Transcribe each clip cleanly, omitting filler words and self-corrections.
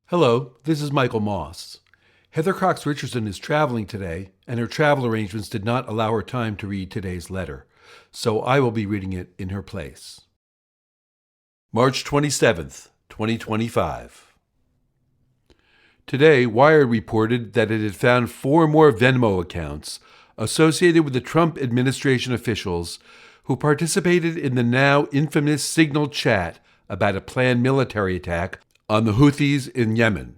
Hello, this is Michael Moss. Heather Cox Richardson is traveling today, and her travel arrangements did not allow her time to read today's letter, so I will be reading it in her place. March 27th, 2025. Today, Wired reported that it had found 4 more Venmo accounts associated with the Trump administration officials who participated in the now infamous Signal chat about a planned military attack on the Houthis in Yemen.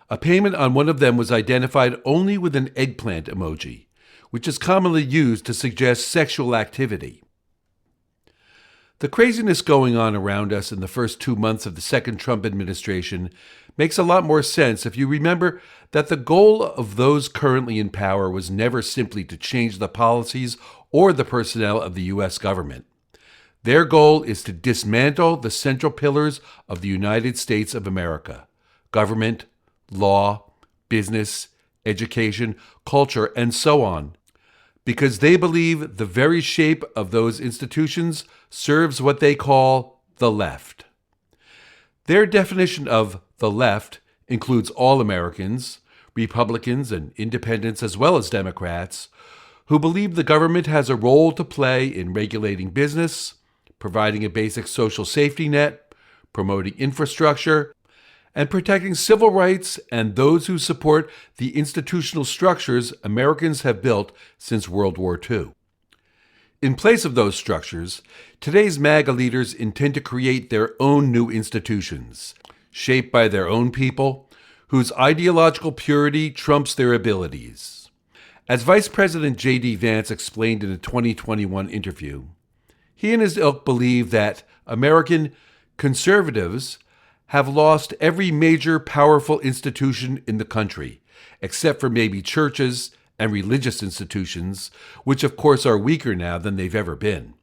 A payment on one of them was identified only with an eggplant emoji, which is commonly used to suggest sexual activity. The craziness going on around us in the first 2 months of the second Trump administration makes a lot more sense if you remember that the goal of those currently in power was never simply to change the policies or the personnel of the U.S. government. Their goal is to dismantle the central pillars of the United States of America: government, law, business, education, culture, and so on, because they believe the very shape of those institutions serves what they call the left. Their definition of the left includes all Americans, Republicans and independents as well as Democrats, who believe the government has a role to play in regulating business, providing a basic social safety net, promoting infrastructure, and protecting civil rights and those who support the institutional structures Americans have built since World War II. In place of those structures, today's MAGA leaders intend to create their own new institutions, shaped by their own people, whose ideological purity trumps their abilities. As Vice President J.D. Vance explained in a 2021 interview, he and his ilk believe that American conservatives have lost every major powerful institution in the country, except for maybe churches and religious institutions, which of course are weaker now than they've ever been.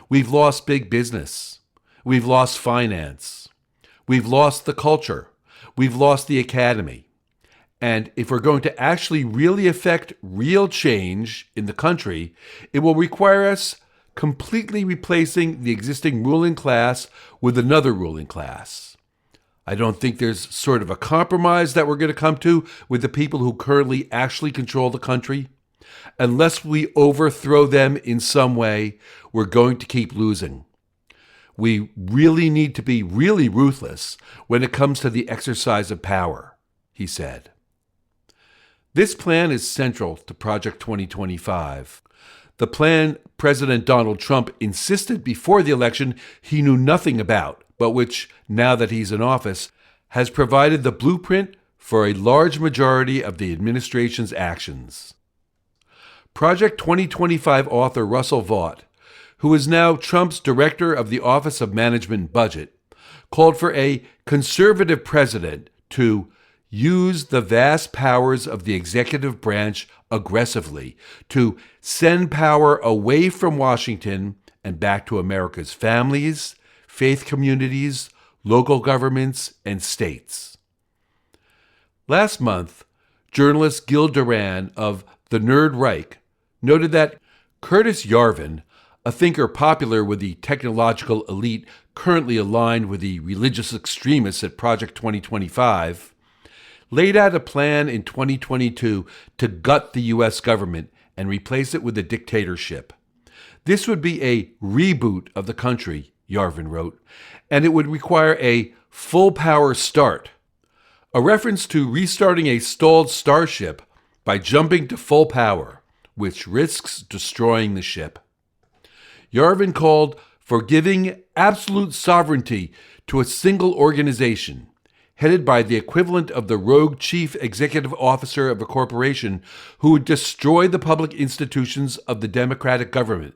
We've lost big business. We've lost finance. We've lost the culture. We've lost the academy. And if we're going to actually really affect real change in the country, it will require us completely replacing the existing ruling class with another ruling class. I don't think there's sort of a compromise that we're going to come to with the people who currently actually control the country. Unless we overthrow them in some way, we're going to keep losing. We really need to be really ruthless when it comes to the exercise of power, he said. This plan is central to Project 2025. The plan President Donald Trump insisted before the election he knew nothing about, but which, now that he's in office, has provided the blueprint for a large majority of the administration's actions. Project 2025 author Russell Vought, who is now Trump's director of the Office of Management and Budget, called for a conservative president to use the vast powers of the executive branch aggressively, to send power away from Washington and back to America's families, faith communities, local governments, and states. Last month, journalist Gil Duran of The Nerd Reich noted that Curtis Yarvin, a thinker popular with the technological elite currently aligned with the religious extremists at Project 2025, laid out a plan in 2022 to gut the U.S. government and replace it with a dictatorship. This would be a reboot of the country, Yarvin wrote, and it would require a full-power start, a reference to restarting a stalled starship by jumping to full power, which risks destroying the ship. Yarvin called for giving absolute sovereignty to a single organization, headed by the equivalent of the rogue chief executive officer of a corporation who would destroy the public institutions of the democratic government.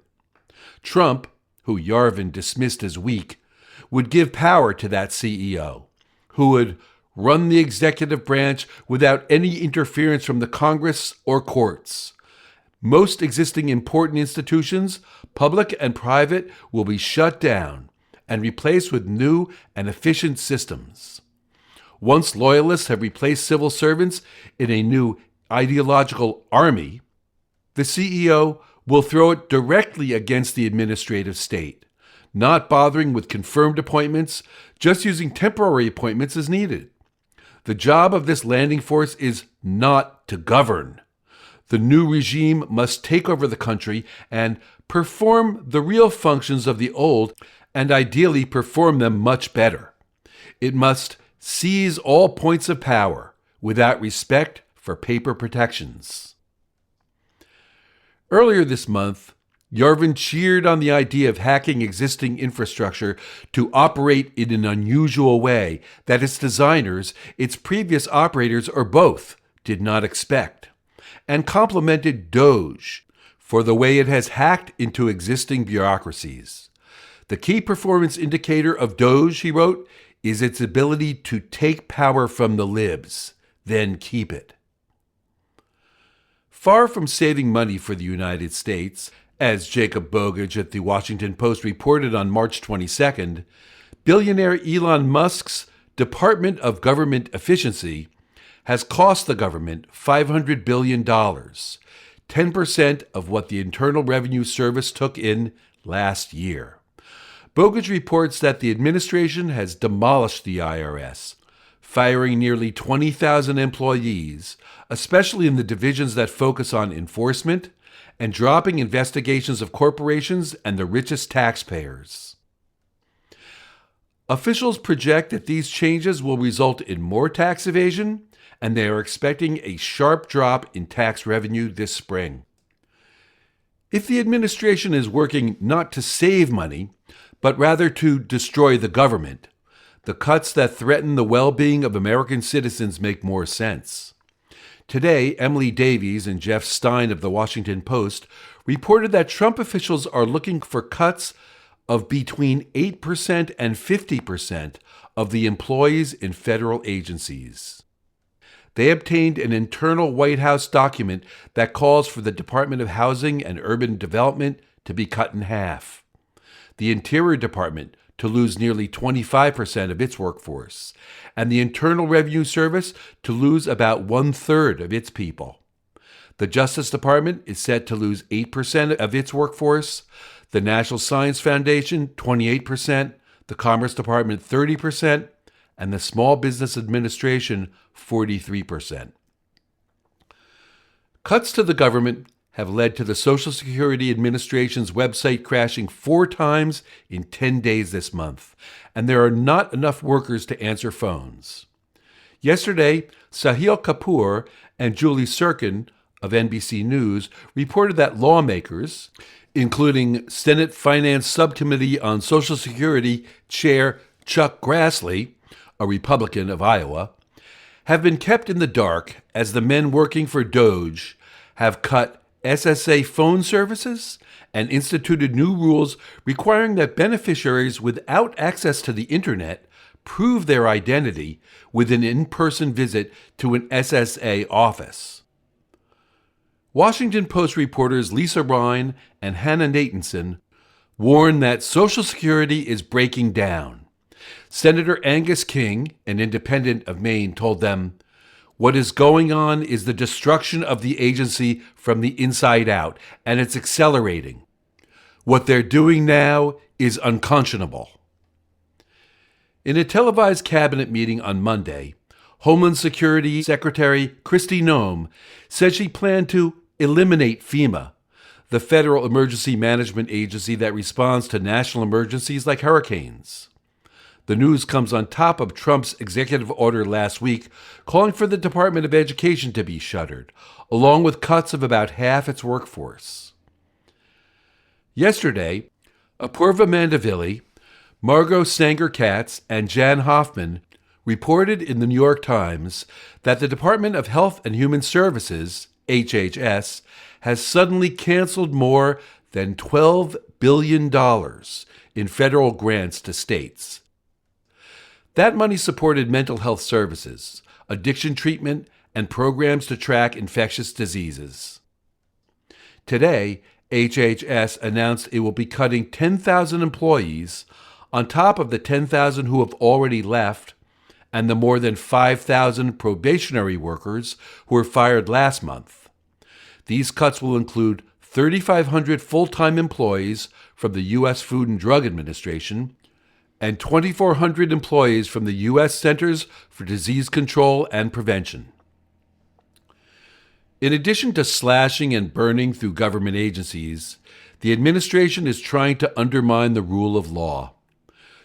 Trump, who Yarvin dismissed as weak, would give power to that CEO, who would run the executive branch without any interference from the Congress or courts. Most existing important institutions, public and private, will be shut down and replaced with new and efficient systems. Once loyalists have replaced civil servants in a new ideological army, the CEO will throw it directly against the administrative state, not bothering with confirmed appointments, just using temporary appointments as needed. The job of this landing force is not to govern. The new regime must take over the country and perform the real functions of the old, and ideally perform them much better. It must seize all points of power without respect for paper protections. Earlier this month, Yarvin cheered on the idea of hacking existing infrastructure to operate in an unusual way that its designers, its previous operators, or both did not expect, and complimented DOGE for the way it has hacked into existing bureaucracies. The key performance indicator of DOGE, he wrote, is its ability to take power from the libs, then keep it. Far from saving money for the United States, as Jacob Bogage at the Washington Post reported on March 22nd, billionaire Elon Musk's Department of Government Efficiency has cost the government $500 billion, 10% of what the Internal Revenue Service took in last year. Bogage reports that the administration has demolished the IRS, firing nearly 20,000 employees, especially in the divisions that focus on enforcement, and dropping investigations of corporations and the richest taxpayers. Officials project that these changes will result in more tax evasion, and they are expecting a sharp drop in tax revenue this spring. If the administration is working not to save money, but rather to destroy the government, the cuts that threaten the well-being of American citizens make more sense. Today, Emily Davies and Jeff Stein of the Washington Post reported that Trump officials are looking for cuts of between 8% and 50% of the employees in federal agencies. They obtained an internal White House document that calls for the Department of Housing and Urban Development to be cut in half, the Interior Department to lose nearly 25% of its workforce, and the Internal Revenue Service to lose about 1/3 of its people. The Justice Department is set to lose 8% of its workforce, the National Science Foundation 28%, the Commerce Department 30%, and the Small Business Administration 43%. Cuts to the government have led to the Social Security Administration's website crashing 4 times in 10 days this month, and there are not enough workers to answer phones. Yesterday, Sahil Kapoor and Julie Sirkin of NBC News reported that lawmakers, including Senate Finance Subcommittee on Social Security Chair Chuck Grassley, a Republican of Iowa, have been kept in the dark as the men working for DOGE have cut SSA phone services and instituted new rules requiring that beneficiaries without access to the internet prove their identity with an in-person visit to an SSA office. Washington Post reporters Lisa Ryan and Hannah Nathanson warn that Social Security is breaking down. Senator Angus King, an independent of Maine, told them, "What is going on is the destruction of the agency from the inside out, and it's accelerating. What they're doing now is unconscionable." In a televised cabinet meeting on Monday, Homeland Security Secretary Kristi Noem said she planned to eliminate FEMA, the federal emergency management agency that responds to national emergencies like hurricanes. The news comes on top of Trump's executive order last week calling for the Department of Education to be shuttered, along with cuts of about half its workforce. Yesterday, Apurva Mandavili, Margot Sanger-Katz, and Jan Hoffman reported in the New York Times that the Department of Health and Human Services, HHS, has suddenly canceled more than $12 billion in federal grants to states. That money supported mental health services, addiction treatment, and programs to track infectious diseases. Today, HHS announced it will be cutting 10,000 employees on top of the 10,000 who have already left and the more than 5,000 probationary workers who were fired last month. These cuts will include 3,500 full-time employees from the U.S. Food and Drug Administration, and 2,400 employees from the U.S. Centers for Disease Control and Prevention. In addition to slashing and burning through government agencies, the administration is trying to undermine the rule of law.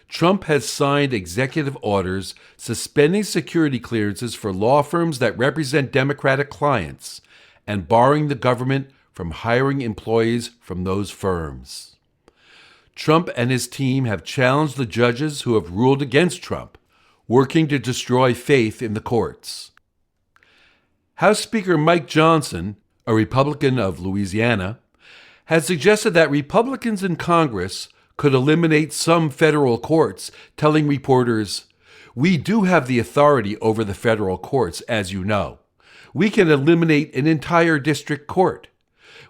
Trump has signed executive orders suspending security clearances for law firms that represent Democratic clients and barring the government from hiring employees from those firms. Trump and his team have challenged the judges who have ruled against Trump, working to destroy faith in the courts. House Speaker Mike Johnson, a Republican of Louisiana, has suggested that Republicans in Congress could eliminate some federal courts, telling reporters, "We do have the authority over the federal courts, as you know. We can eliminate an entire district court.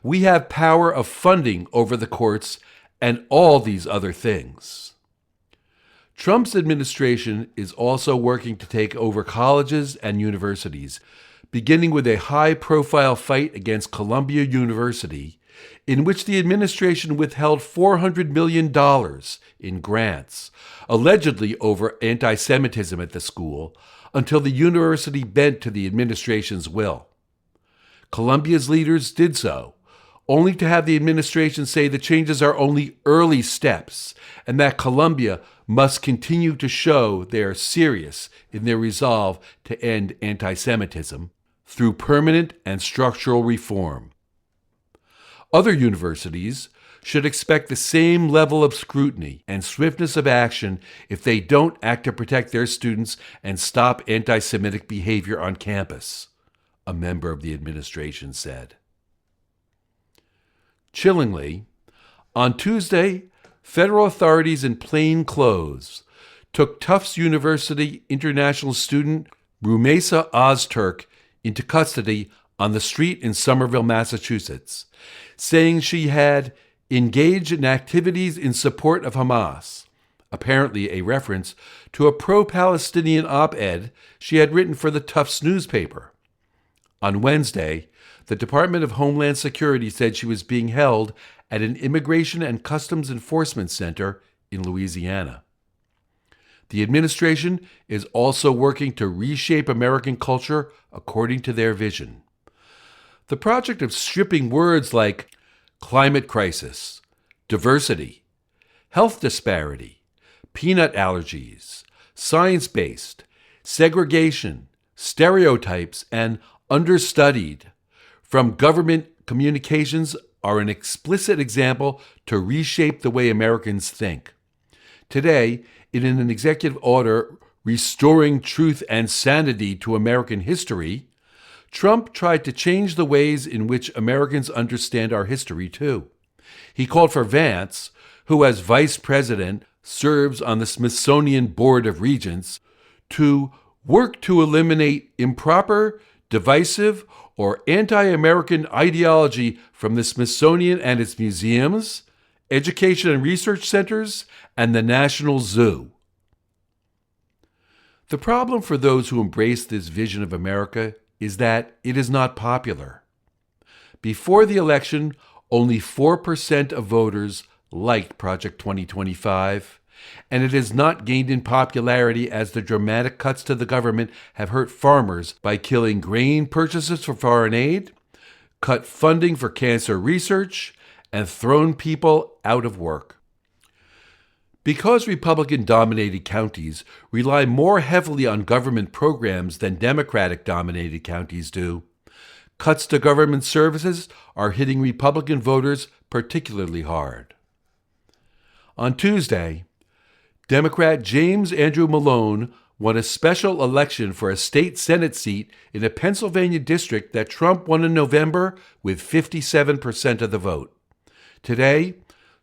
We have power of funding over the courts and all these other things." Trump's administration is also working to take over colleges and universities, beginning with a high-profile fight against Columbia University, in which the administration withheld $400 million in grants, allegedly over anti-Semitism at the school, until the university bent to the administration's will. Columbia's leaders did so, only to have the administration say the changes are only early steps and that Columbia must continue to show they are serious in their resolve to end anti-Semitism through permanent and structural reform. Other universities should expect the same level of scrutiny and swiftness of action if they don't act to protect their students and stop anti-Semitic behavior on campus, a member of the administration said. Chillingly, on Tuesday, federal authorities in plain clothes took Tufts University international student Rumeysa Ozturk into custody on the street in Somerville, Massachusetts, saying she had engaged in activities in support of Hamas, apparently a reference to a pro-Palestinian op-ed she had written for the Tufts newspaper. On Wednesday, the Department of Homeland Security said she was being held at an Immigration and Customs Enforcement Center in Louisiana. The administration is also working to reshape American culture according to their vision. The project of stripping words like climate crisis, diversity, health disparity, peanut allergies, science-based, segregation, stereotypes, and understudied from government communications are an explicit example to reshape the way Americans think. Today, in an executive order restoring truth and sanity to American history, Trump tried to change the ways in which Americans understand our history, too. He called for Vance, who as vice president serves on the Smithsonian Board of Regents, to work to eliminate improper, divisive, or anti-American ideology from the Smithsonian and its museums, education and research centers, and the National Zoo. The problem for those who embrace this vision of America is that it is not popular. Before the election, only 4% of voters liked Project 2025, and it has not gained in popularity as the dramatic cuts to the government have hurt farmers by killing grain purchases for foreign aid, cut funding for cancer research, and thrown people out of work. Because Republican-dominated counties rely more heavily on government programs than Democratic-dominated counties do, cuts to government services are hitting Republican voters particularly hard. On Tuesday, Democrat James Andrew Malone won a special election for a state Senate seat in a Pennsylvania district that Trump won in November with 57% of the vote. Today,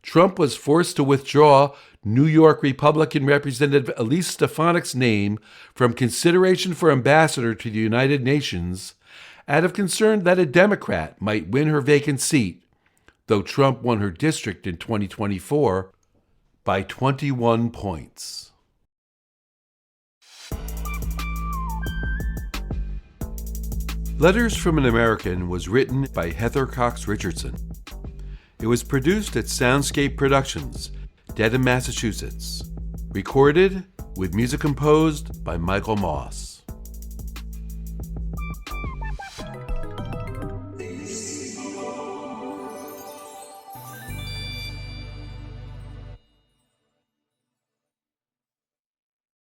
Trump was forced to withdraw New York Republican Representative Elise Stefanik's name from consideration for ambassador to the United Nations out of concern that a Democrat might win her vacant seat, though Trump won her district in 2024 by 21 points. Letters from an American was written by Heather Cox Richardson. It was produced at Soundscape Productions, Dedham, Massachusetts. Recorded with music composed by Michael Moss.